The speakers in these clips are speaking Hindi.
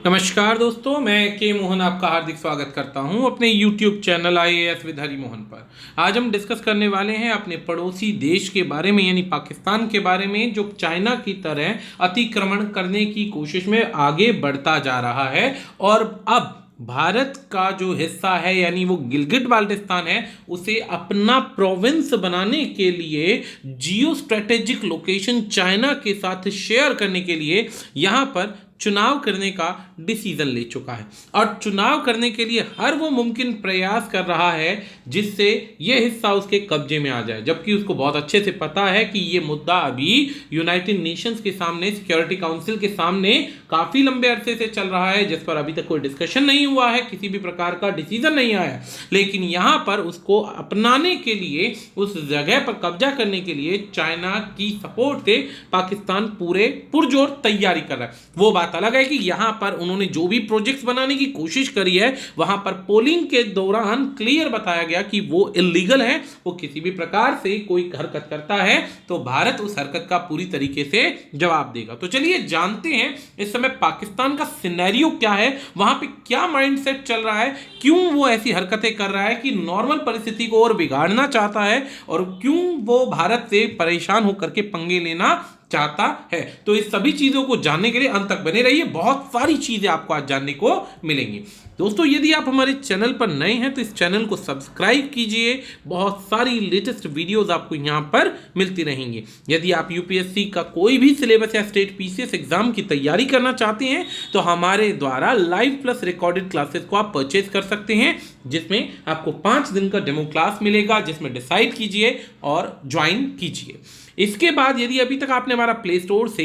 नमस्कार दोस्तों, मैं के मोहन आपका हार्दिक स्वागत करता हूं अपने YouTube channel IAS with Hari Mohan पर। आज हम डिस्कस करने वाले हैं अपने पड़ोसी देश के बारे में, यानी पाकिस्तान के बारे में, जो चाइना की तरह अतिक्रमण करने की कोशिश में आगे बढ़ता जा रहा है और अब भारत का जो हिस्सा है यानी वो गिलगिट बाल्टिस्तान है, उसे अपना प्रोविंस बनाने के लिए जियो स्ट्रेटेजिक लोकेशन चाइना के साथ शेयर करने के लिए यहाँ पर चुनाव करने का डिसीजन ले चुका है और चुनाव करने के लिए हर वो मुमकिन प्रयास कर रहा है जिससे ये हिस्सा उसके कब्जे में आ जाए, जबकि उसको बहुत अच्छे से पता है कि ये मुद्दा अभी यूनाइटेड नेशंस के सामने, सिक्योरिटी काउंसिल के सामने काफ़ी लंबे अरसे से चल रहा है, जिस पर अभी तक कोई डिस्कशन नहीं हुआ है, किसी भी प्रकार का डिसीजन नहीं आया। लेकिन यहाँ पर उसको अपनाने के लिए, उस जगह पर कब्जा करने के लिए चाइना की सपोर्ट से पाकिस्तान पूरे पुरजोर तैयारी कर रहा है। वो बात अलग है कि यहां पर उन्होंने जो भी प्रोजेक्ट्स बनाने की कोशिश करी है, वहां पर पोलिंग के दौरान क्लियर बताया गया कि वो इलीगल है। वो किसी भी प्रकार से कोई हरकत करता है तो भारत उस हरकत का पूरी तरीके से जवाब देगा। तो चलिए जानते हैं इस समय पाकिस्तान का सिनेरियो क्या है, वहां पे क्या माइंडसेट चल रहा है, क्यों वो ऐसी हरकतें कर रहा है कि नॉर्मल परिस्थिति को और बिगाड़ना चाहता है और क्यों वो भारत से परेशान होकर के पंगे लेना चाहता है। तो इस सभी चीजों को जानने के लिए अंत तक बने रहिए, बहुत सारी चीजें आपको आज जानने को मिलेंगी। दोस्तों, यदि आप हमारे चैनल पर नए हैं तो इस चैनल को सब्सक्राइब कीजिए, बहुत सारी लेटेस्ट वीडियोस आपको यहां पर मिलती रहेंगी। यदि आप यूपीएससी का कोई भी सिलेबस या स्टेट पीसीएस एग्जाम की तैयारी करना चाहते हैं तो हमारे द्वारा लाइव प्लस रिकॉर्डेड क्लासेस को आप परचेज कर सकते हैं, जिसमें आपको 5 दिन का डेमो क्लास मिलेगा, जिसमें डिसाइड कीजिए और ज्वाइन कीजिए। इसके बाद यदि अभी तक आपने हमारा प्ले स्टोर से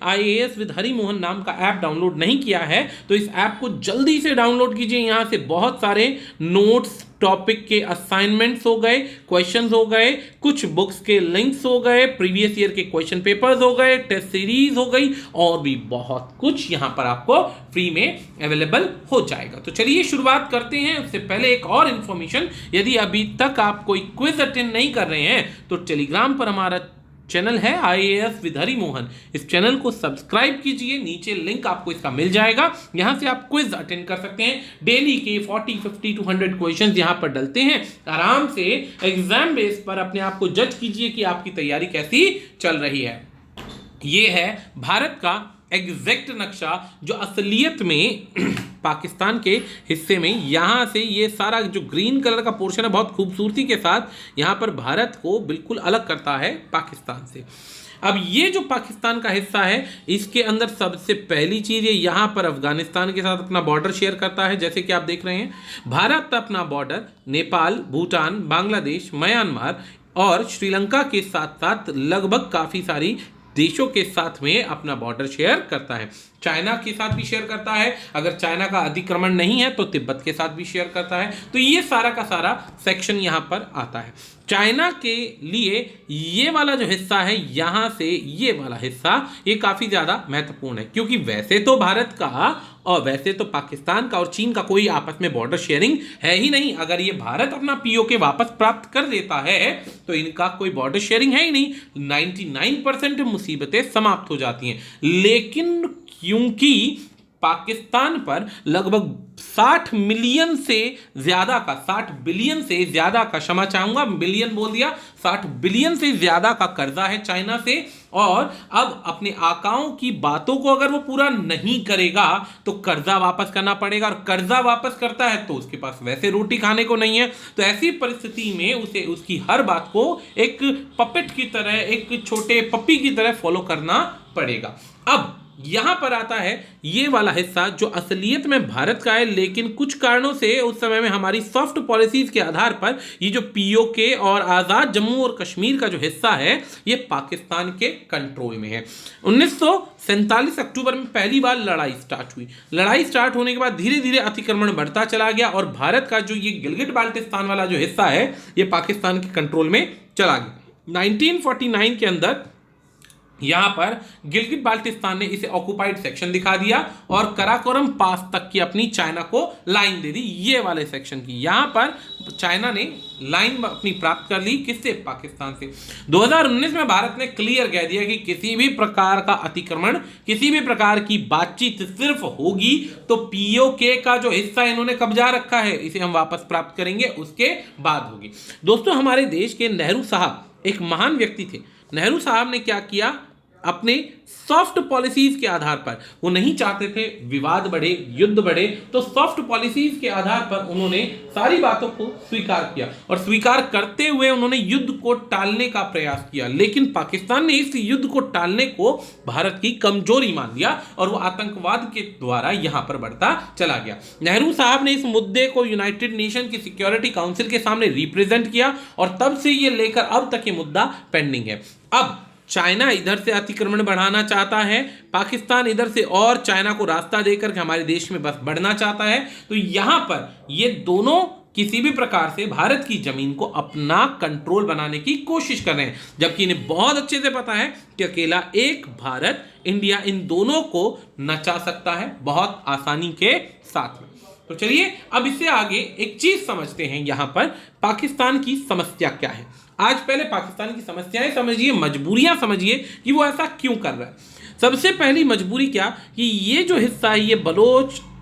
IAS विद हरि मोहन नाम का ऐप डाउनलोड नहीं किया है तो इस ऐप को जल्दी से डाउनलोड कीजिए। यहाँ से बहुत सारे नोट्स, टॉपिक के असाइनमेंट्स हो गए, क्वेश्चंस हो गए, कुछ बुक्स के लिंक्स हो गए, प्रीवियस ईयर के क्वेश्चन पेपर्स हो गए, टेस्ट सीरीज हो गई और भी बहुत कुछ यहाँ पर आपको फ्री में अवेलेबल हो जाएगा। तो चलिए शुरुआत करते हैं। उससे पहले एक और इन्फॉर्मेशन, यदि अभी तक आप कोई क्विज अटेंड नहीं कर रहे हैं तो टेलीग्राम पर हमारा चैनल है IAS विद हरि मोहन, इस चैनल को सब्सक्राइब कीजिए, नीचे लिंक आपको इसका मिल जाएगा। यहां से आप क्विज अटेंड कर सकते हैं। डेली के 40, 50 to 100 क्वेश्चंस यहां पर डलते हैं। आराम से एग्जाम बेस पर अपने आप को जज कीजिए कि आपकी तैयारी कैसी चल रही है। ये है भारत का एग्जैक्ट नक्शा जो असलियत में पाकिस्तान के हिस्से में, यहाँ से ये सारा जो ग्रीन कलर का पोर्शन है बहुत खूबसूरती के साथ यहाँ पर भारत को बिल्कुल अलग करता है पाकिस्तान से। अब ये जो पाकिस्तान का हिस्सा है, इसके अंदर सबसे पहली चीज़, ये यहाँ पर अफगानिस्तान के साथ अपना बॉर्डर शेयर करता है। जैसे कि आप देख रहे हैं, भारत अपना बॉर्डर नेपाल, भूटान, बांग्लादेश, म्यांमार और श्रीलंका के साथ साथ लगभग काफ़ी सारी देशों के साथ में अपना बॉर्डर शेयर करता है। चाइना के साथ भी शेयर करता है, अगर चाइना का अतिक्रमण नहीं है तो तिब्बत के साथ भी शेयर करता है। तो ये सारा का सारा सेक्शन यहाँ पर आता है। चाइना के लिए ये वाला जो हिस्सा है, यहाँ से ये वाला हिस्सा, ये काफ़ी ज़्यादा महत्वपूर्ण है, क्योंकि वैसे तो भारत का और वैसे तो पाकिस्तान का और चीन का कोई आपस में बॉर्डर शेयरिंग है ही नहीं। अगर ये भारत अपना POK वापस प्राप्त कर लेता है तो इनका कोई बॉर्डर शेयरिंग है ही नहीं, 99% मुसीबतें समाप्त हो जाती हैं। लेकिन क्योंकि पाकिस्तान पर लगभग 60 मिलियन से ज़्यादा का, 60 बिलियन से ज़्यादा का, क्षमा चाहूँगा बिलियन बोल दिया, 60 बिलियन से ज़्यादा का कर्जा है चाइना से, और अब अपने आकाओं की बातों को अगर वो पूरा नहीं करेगा तो कर्जा वापस करना पड़ेगा, और कर्जा वापस करता है तो उसके पास वैसे रोटी खाने को नहीं है। तो ऐसी परिस्थिति में उसे उसकी हर बात को एक पपेट की तरह, एक छोटे पप्पी की तरह फॉलो करना पड़ेगा। अब यहां पर आता है ये वाला हिस्सा जो असलियत में भारत का है, लेकिन कुछ कारणों से उस समय में हमारी सॉफ्ट पॉलिसीज के आधार पर ये जो POK और आज़ाद जम्मू और कश्मीर का जो हिस्सा है ये पाकिस्तान के कंट्रोल में है। 1947 अक्टूबर में पहली बार लड़ाई स्टार्ट हुई। लड़ाई स्टार्ट होने के बाद धीरे धीरे अतिक्रमण बढ़ता चला गया और भारत का जो ये गिलगिट बाल्टिस्तान वाला जो हिस्सा है ये पाकिस्तान के कंट्रोल में चला गया। 1949 के अंदर यहां पर गिलगिट बाल्टिस्तान ने इसे ऑक्युपाइड सेक्शन दिखा दिया और कराकोरम पास तक की अपनी चाइना को लाइन दे दी, ये वाले सेक्शन की। यहां पर चाइना ने लाइन अपनी प्राप्त कर ली, किससे? पाकिस्तान से। 2019 में भारत ने क्लियर कह दिया कि किसी भी प्रकार का अतिक्रमण, किसी भी प्रकार की बातचीत सिर्फ होगी तो पीओके का जो हिस्सा इन्होंने कब्जा रखा है इसे हम वापस प्राप्त करेंगे, उसके बाद होगी। दोस्तों, हमारे देश के नेहरू साहब एक महान व्यक्ति थे। नेहरू साहब ने क्या किया? अपने सॉफ्ट पॉलिसीज के आधार पर, वो नहीं चाहते थे विवाद बढ़े, युद्ध बढ़े, तो सॉफ्ट पॉलिसीज के आधार पर उन्होंने सारी बातों को स्वीकार किया और स्वीकार करते हुए उन्होंने युद्ध को टालने का प्रयास किया। लेकिन पाकिस्तान ने इस युद्ध को टालने को भारत की कमजोरी मान लिया और वो आतंकवाद के द्वारा यहां पर बढ़ता चला गया। नेहरू साहब ने इस मुद्दे को यूनाइटेड नेशन की सिक्योरिटी काउंसिल के सामने रिप्रेजेंट किया और तब से ये लेकर अब तक ये मुद्दा पेंडिंग है। अब चाइना इधर से अतिक्रमण बढ़ाना चाहता है, पाकिस्तान इधर से और चाइना को रास्ता देकर के हमारे देश में बस बढ़ना चाहता है। तो यहां पर ये दोनों किसी भी प्रकार से भारत की जमीन को अपना कंट्रोल बनाने की कोशिश कर रहे हैं, जबकि इन्हें बहुत अच्छे से पता है कि अकेला एक भारत, इंडिया इन दोनों को नचा सकता है बहुत आसानी के साथ में। तो चलिए अब इससे आगे एक चीज समझते हैं, यहां पर पाकिस्तान की समस्या क्या है। आज पहले पाकिस्तान की समस्याएं समझिए, मजबूरियां समझिए कि वो ऐसा क्यों कर रहा है। सबसे पहली मजबूरी क्या कि ये जो हिस्सा है, ये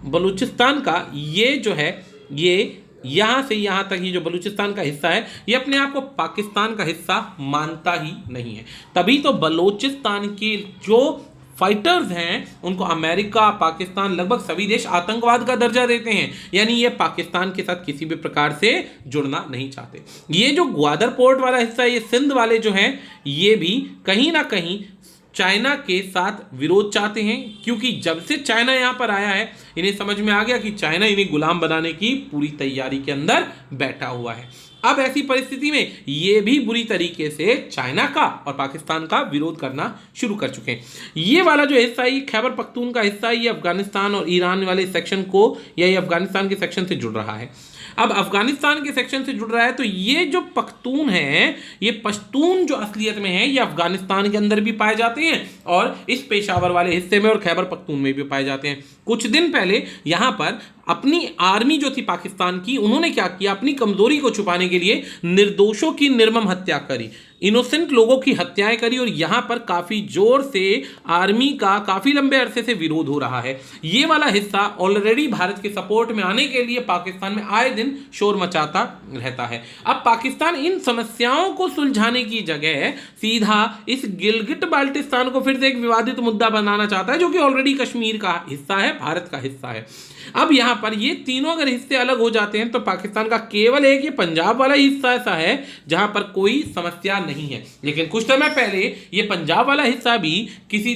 बलूचिस्तान का, ये जो है, ये यहां से यहां तक ये जो बलूचिस्तान का हिस्सा है, ये अपने आप को पाकिस्तान का हिस्सा मानता ही नहीं है। तभी तो बलूचिस्तान के जो फाइटर्स हैं उनको अमेरिका, पाकिस्तान, लगभग सभी देश आतंकवाद का दर्जा देते हैं, यानी ये पाकिस्तान के साथ किसी भी प्रकार से जुड़ना नहीं चाहते। ये जो ग्वादर पोर्ट वाला हिस्सा है, ये सिंध वाले जो हैं, ये भी कहीं ना कहीं चाइना के साथ विरोध चाहते हैं, क्योंकि जब से चाइना यहां पर आया है इन्हें समझ में आ गया कि चाइना इन्हें गुलाम बनाने की पूरी तैयारी के अंदर बैठा हुआ है। अब ऐसी परिस्थिति में ये भी बुरी तरीके से चाइना का और पाकिस्तान का विरोध करना शुरू कर चुके हैं। ये वाला जो हिस्सा है, खैबर पख्तून का हिस्सा है, ये अफगानिस्तान और ईरान वाले सेक्शन को, या ये अफगानिस्तान के सेक्शन से जुड़ रहा है। अब अफगानिस्तान के सेक्शन से जुड़ रहा है तो ये जो पख्तून है, ये पश्तून जो असलियत में है, ये अफगानिस्तान के अंदर भी पाए जाते हैं और इस पेशावर वाले हिस्से में और खैबर पख्तून में भी पाए जाते हैं। कुछ दिन पहले यहां पर अपनी आर्मी जो थी पाकिस्तान की, उन्होंने क्या किया? अपनी कमजोरी को छुपाने के लिए निर्दोषों की निर्मम हत्या करी, इनोसेंट लोगों की हत्याएं करी और यहां पर काफी जोर से आर्मी का काफी लंबे अरसे से विरोध हो रहा है। ये वाला हिस्सा ऑलरेडी भारत के सपोर्ट में आने के लिए पाकिस्तान में आए दिन शोर मचाता रहता है। अब पाकिस्तान इन समस्याओं को सुलझाने की जगह सीधा इस गिलगिट बाल्टिस्तान को फिर से एक विवादित मुद्दा बनाना चाहता है, जो कि ऑलरेडी कश्मीर का हिस्सा है, भारत का हिस्सा है। अब यहां पर ये तीनों अगर हिस्से अलग हो जाते हैं तो पाकिस्तान का केवल एक ये पंजाब वाला हिस्सा ऐसा है जहां पर कोई समस्या नहीं है। लेकिन कुछ समय पहले ये पंजाब वाला हिस्सा भी किसी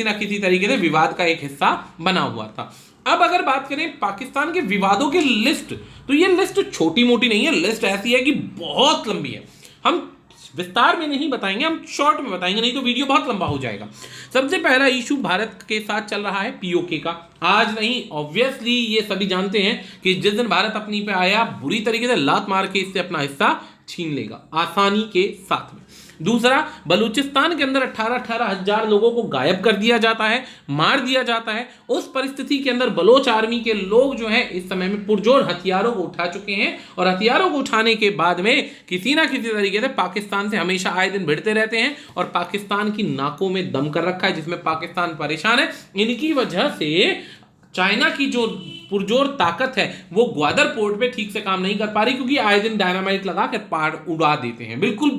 ना किसी तरीके से विवाद का एक हिस्सा बना हुआ था। अब अगर बात करें पाकिस्तान के विवादों की लिस्ट, तो ये लिस्ट छोटी मोटी नहीं है, लिस्ट ऐसी है कि बहुत लंबी है। हम विस्तार में नहीं बताएंगे, हम शॉर्ट में बताएंगे, नहीं तो वीडियो बहुत लंबा हो जाएगा। सबसे पहला इशू भारत के साथ चल रहा है पीओके का। आज नहीं, ऑब्वियसली ये सभी जानते हैं कि जिस दिन भारत अपनी पे आया, बुरी तरीके से लात मार के इससे अपना हिस्सा छीन लेगा आसानी के साथ में। दूसरा, बलूचिस्तान के अंदर 18 हजार लोगों को गायब कर दिया जाता है, मार दिया जाता है। उस परिस्थिति के अंदर बलोच आर्मी के लोग जो हैं इस समय में पुरजोर हथियारों को उठा चुके हैं और हथियारों को उठाने के बाद में किसी ना किसी तरीके से पाकिस्तान से हमेशा आए दिन भिड़ते रहते हैं और पाकिस्तान की नाकों में दम कर रखा है, जिसमें पाकिस्तान परेशान है। इनकी वजह से चाइना की जो पुरजोर ताकत है वो ग्वादर पोर्ट पे ठीक से काम नहीं कर पा रही, क्योंकि आए दिन डायनामाइट लगा कर पहाड़ उड़ा देते हैं, बिल्कुल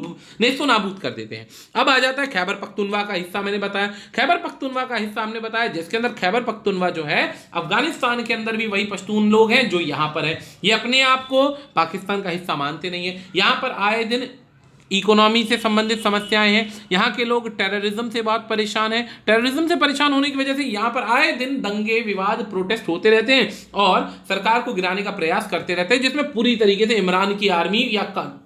नेस्तो नाबूद कर देते हैं। अब आ जाता है खैबर पख्तूनवा का हिस्सा। मैंने बताया खैबर पख्तूनवा का हिस्सा हमने बताया, जिसके अंदर खैबर पख्तूनवा जो है अफगानिस्तान के अंदर भी वही पश्तून लोग हैं जो यहाँ पर है। ये अपने आप को पाकिस्तान का हिस्सा मानते नहीं है। यहाँ पर आए दिन इकोनॉमी से संबंधित समस्याएं हैं, यहाँ के लोग टेररिज्म से बहुत परेशान हैं। टेररिज्म से परेशान होने की वजह से यहाँ पर आए दिन दंगे, विवाद, प्रोटेस्ट होते रहते हैं और सरकार को गिराने का प्रयास करते रहते हैं, जिसमें पूरी तरीके से इमरान की आर्मी या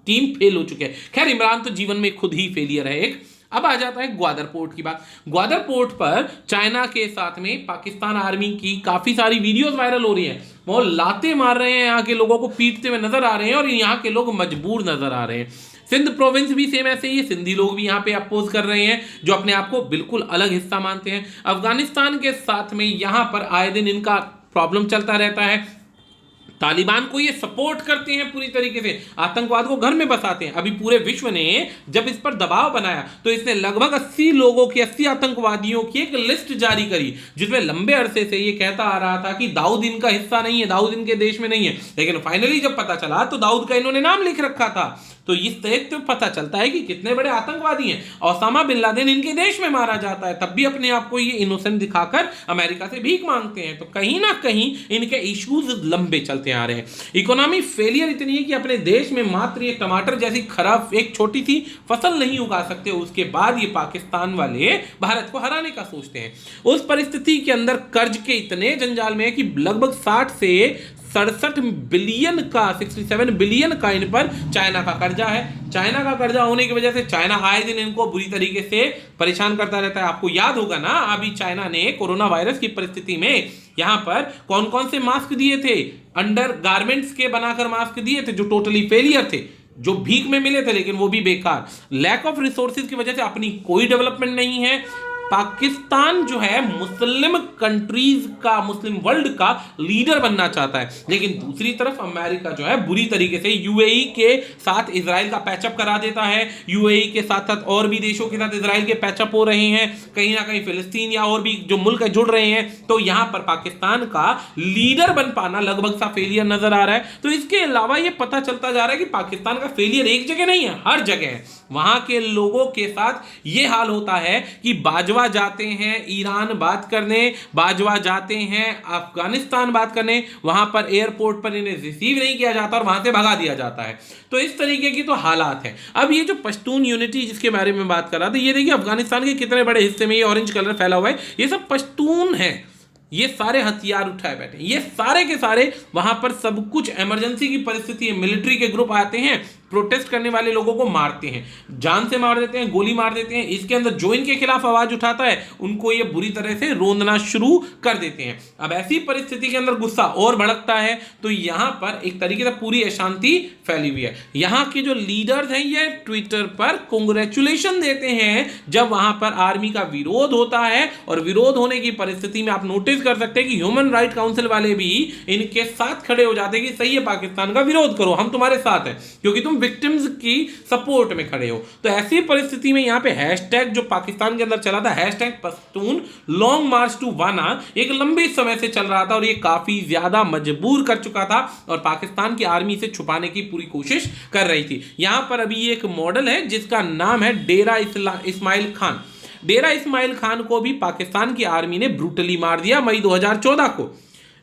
टीम फेल हो चुके हैं। खैर, इमरान तो जीवन में खुद ही फेलियर है एक। अब आ जाता है ग्वादर पोर्ट की बात। ग्वादर पोर्ट पर चाइना के साथ में पाकिस्तान आर्मी की काफी सारी वीडियोस वायरल हो रही हैं। वो लाते मार रहे हैं, यहाँ के लोगों को पीटते हुए नजर आ रहे हैं और यहाँ के लोग मजबूर नजर आ रहे हैं। सिंध प्रोविंस भी सेम ऐसे ही है, सिंधी लोग भी यहाँ पे अपोज कर रहे हैं जो अपने आप को बिल्कुल अलग हिस्सा मानते हैं। अफगानिस्तान के साथ में यहाँ पर आए दिन इनका प्रॉब्लम चलता रहता है। तालिबान को ये सपोर्ट करते हैं पूरी तरीके से, आतंकवाद को घर में बसाते हैं। अभी पूरे विश्व ने जब इस पर दबाव बनाया तो इसने लगभग 80 लोगों की, 80 आतंकवादियों की एक लिस्ट जारी करी, जिसमें लंबे अरसे से ये कहता आ रहा था कि दाऊद इनका हिस्सा नहीं है, दाऊद इनके देश में नहीं है। लेकिन फाइनली जब पता चला तो दाऊद का इन्होंने नाम लिख रखा था। तो इस तरह तो पता चलता है कि कितने बड़े आतंकवादी हैं। ओसामा बिन लादेन इनके देश में मारा जाता है, तब भी अपने आप को ये इनोसेंट दिखाकर अमेरिका से भीख मांगते हैं। तो कहीं ना कहीं इनके इश्यूज लंबे चलते आ रहे हैं। इकोनॉमी फेलियर इतनी है कि अपने देश में मात्र ये टमाटर जैसी खराब एक छोटी सी फसल नहीं उगा सकते, उसके बाद ये पाकिस्तान वाले भारत को हराने का सोचते हैं। उस परिस्थिति के अंदर कर्ज के इतने जंजाल में है कि लगभग 60 से 67 बिलियन का, 67 बिलियन का इन पर चाइना का कर्जा है। चाइना का कर्जा होने की वजह से चाइना आए दिन इनको बुरी तरीके से परेशान करता रहता है। आपको याद होगा ना, अभी चाइना ने कोरोना वायरस की परिस्थिति में यहां पर कौन कौन से मास्क दिए थे, अंडर गारमेंट्स के बनाकर मास्क दिए थे जो टोटली फेलियर थे, जो भीख में मिले थे लेकिन वो भी बेकार। लैक ऑफ रिसोर्सेज की वजह से अपनी कोई डेवलपमेंट नहीं है। पाकिस्तान जो है मुस्लिम कंट्रीज का, मुस्लिम वर्ल्ड का लीडर बनना चाहता है, लेकिन दूसरी तरफ अमेरिका जो है बुरी तरीके से यूएई के साथ इजराइल का पैचअप करा देता है। यूएई के साथ साथ और भी देशों के साथ इजराइल के पैचअप हो रहे हैं, कहीं ना कहीं फिलिस्तीन या और भी जो मुल्क जुड़ रहे हैं। तो यहां पर पाकिस्तान का लीडर बन पाना लगभग सा फेलियर नजर आ रहा है। तो इसके अलावा यह पता चलता जा रहा है कि पाकिस्तान का फेलियर एक जगह नहीं है, हर जगह है। वहां के लोगों के साथ यह हाल होता है कि बाजवा जाते हैं ईरान बात करने, बाजवा जाते हैं अफगानिस्तान बात करने, वहां पर एयरपोर्ट पर इन्हें रिसीव नहीं किया जाता और वहां से भगा दिया जाता है। तो इस तरीके की तो हालात है। अब ये जो पश्तून यूनिटी जिसके बारे में बात कर रहा था, ये देखिए अफगानिस्तान के कितने बड़े हिस्से में ये ऑरेंज कलर फैला हुआ है, ये सब पश्तून है। ये सारे हथियार उठाए बैठे, ये सारे के सारे वहां पर सब कुछ इमरजेंसी की परिस्थिति है, मिलिट्री के ग्रुप आते हैं, प्रोटेस्ट करने वाले लोगों को मारते हैं, जान से मार देते हैं, गोली मार देते हैं। इसके अंदर जो इनके खिलाफ आवाज उठाता है उनको ये बुरी तरह से रोंदना शुरू कर देते हैं। अब ऐसी परिस्थिति के अंदर गुस्सा और भड़कता है, तो यहां पर एक तरीके से पूरी अशांति फैली हुई है। यहां के जो लीडर्स हैं ये ट्विटर पर कांग्रेचुलेशन देते हैं जब वहां पर आर्मी का विरोध होता है, और विरोध होने की परिस्थिति में आप नोटिस कर सकते हैं कि ह्यूमन राइट काउंसिल वाले भी इनके साथ खड़े हो जाते हैं कि सही है, पाकिस्तान का विरोध करो, हम तुम्हारे साथ हैं, क्योंकि तुम विक्टिम्स की सपोर्ट में खड़े हो। तो ऐसी परिस्थिति में यहां पे हैशटैग जो पाकिस्तान के अंदर चला था, hashtag Pashtun long March two वाना, एक लंबे समय से चल रहा था और ये काफी ज्यादा मजबूर कर चुका था और पाकिस्तान की आर्मी से छुपाने की पूरी कोशिश कर रही थी। यहां पर अभी एक मॉडल है जिसका नाम है डेरा इस्माइल खान। डेरा इस्माइल खान को भी पाकिस्तान की आर्मी ने ब्रूटली मार दिया मई 2014 को।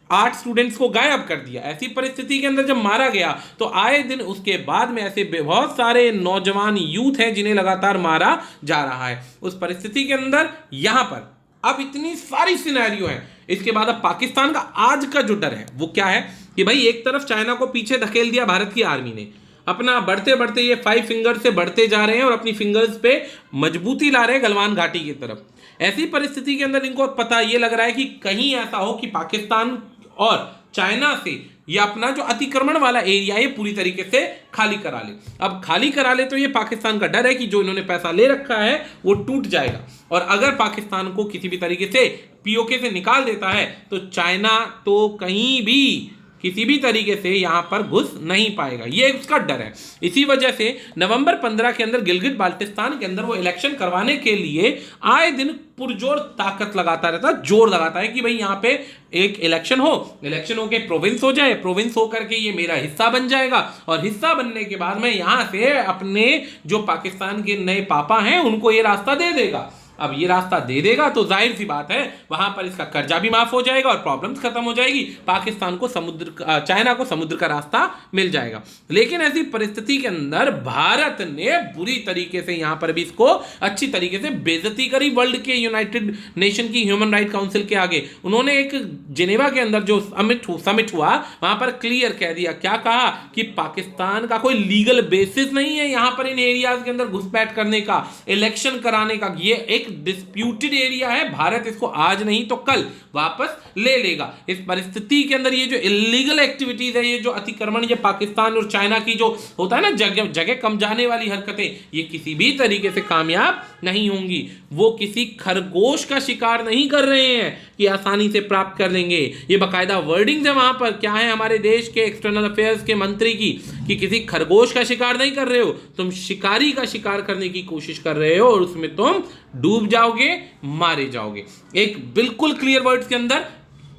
8 स्टूडेंट्स को गायब कर दिया। ऐसी परिस्थिति के अंदर जब मारा गया तो आए दिन उसके बाद में ऐसे बहुत सारे नौजवान यूथ हैं जिन्हें लगातार मारा जा रहा है। उस परिस्थिति के अंदर यहां पर अब इतनी सारी सिनेरियो है, इसके बाद अब पाकिस्तान का आज का जो डर है वो क्या है कि भाई एक तरफ चाइना को पीछे धकेल दिया भारत की आर्मी ने, अपना बढ़ते बढ़ते ये 5 फिंगर से बढ़ते जा रहे हैं और अपनी फिंगर्स पे मजबूती ला रहे हैं गलवान घाटी की तरफ। ऐसी परिस्थिति के अंदर इनको पता ये लग रहा है कि कहीं ऐसा हो कि पाकिस्तान और चाइना से ये अपना जो अतिक्रमण वाला एरिया है पूरी तरीके से खाली करा ले। अब खाली करा ले तो ये पाकिस्तान का डर है कि जो इन्होंने पैसा ले रखा है वो टूट जाएगा, और अगर पाकिस्तान को किसी भी तरीके से पीओके से निकाल देता है तो चाइना तो कहीं भी किसी भी तरीके से यहां पर घुस नहीं पाएगा, ये उसका डर है। इसी वजह से नवंबर 15 के अंदर गिलगित बाल्टिस्तान के अंदर वो इलेक्शन करवाने के लिए आए दिन पुरजोर ताकत लगाता रहता, जोर लगाता है कि भाई यहां पे एक इलेक्शन हो, इलेक्शन होके प्रोविंस हो जाए, प्रोविंस होकर के ये मेरा हिस्सा बन जाएगा, और हिस्सा बनने के बाद में यहां से अपने जो पाकिस्तान के नए पापा हैं उनको ये रास्ता दे देगा। अब ये रास्ता दे देगा तो जाहिर सी बात है वहां पर इसका कर्जा भी माफ हो जाएगा और प्रॉब्लम्स खत्म हो जाएगी, पाकिस्तान को समुद्र, चाइना को समुद्र का रास्ता मिल जाएगा। लेकिन ऐसी परिस्थिति के अंदर भारत ने बुरी तरीके से यहां पर भी इसको अच्छी तरीके से बेइज्जती करी वर्ल्ड के यूनाइटेड नेशन की ह्यूमन राइट काउंसिल के आगे। उन्होंने एक जिनेवा के अंदर जो समिट हुआ वहां पर क्लियर कह दिया, क्या कहा कि पाकिस्तान का कोई लीगल बेसिस नहीं है यहां पर इन एरियाज के अंदर घुसपैठ करने का, इलेक्शन कराने का। ये एक एक डिस्प्यूटेड एरिया है, भारत इसको आज नहीं तो कल वापस ले लेगा। इस परिस्थिति के अंदर ये जो इलीगल एक्टिविटीज है, ये जो अतिक्रमण, ये पाकिस्तान और चाइना की जो होता है ना जगह जगह कम जाने वाली हरकतें, ये किसी भी तरीके से कामयाब नहीं होंगी। वो किसी खरगोश का शिकार नहीं कर रहे हैं कि आसानी से प्राप्त कर लेंगे। ये बाकायदा वर्डिंग्स है वहां पर, क्या है हमारे देश के एक्सटर्नल अफेयर्स के मंत्री की, कि किसी खरगोश का शिकार नहीं कर रहे हो तुम, शिकारी का शिकार करने की कोशिश कर रहे हो और उसमें तुम डूब जाओगे, मारे जाओगे। एक बिल्कुल क्लियर वर्ड्स के अंदर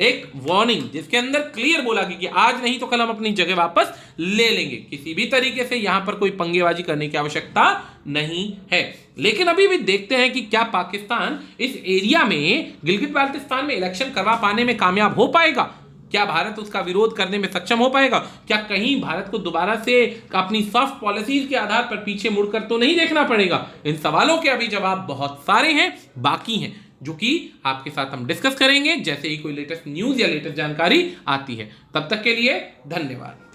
एक वार्निंग, जिसके अंदर क्लियर बोला कि आज नहीं तो कल हम अपनी जगह वापस ले लेंगे। किसी भी तरीके से यहां पर कोई पंगेबाजी करने की आवश्यकता नहीं है। लेकिन अभी भी देखते हैं कि क्या पाकिस्तान इस एरिया में, गिलगित बाल्टिस्तान में इलेक्शन करवा पाने में कामयाब हो पाएगा? क्या भारत उसका विरोध करने में सक्षम हो पाएगा? क्या कहीं भारत को दोबारा से अपनी सॉफ्ट पॉलिसीज के आधार पर पीछे मुड़कर तो नहीं देखना पड़ेगा? इन सवालों के अभी जवाब बहुत सारे हैं, बाकी हैं, जो कि आपके साथ हम डिस्कस करेंगे जैसे ही कोई लेटेस्ट न्यूज़ या लेटेस्ट जानकारी आती है। तब तक के लिए धन्यवाद।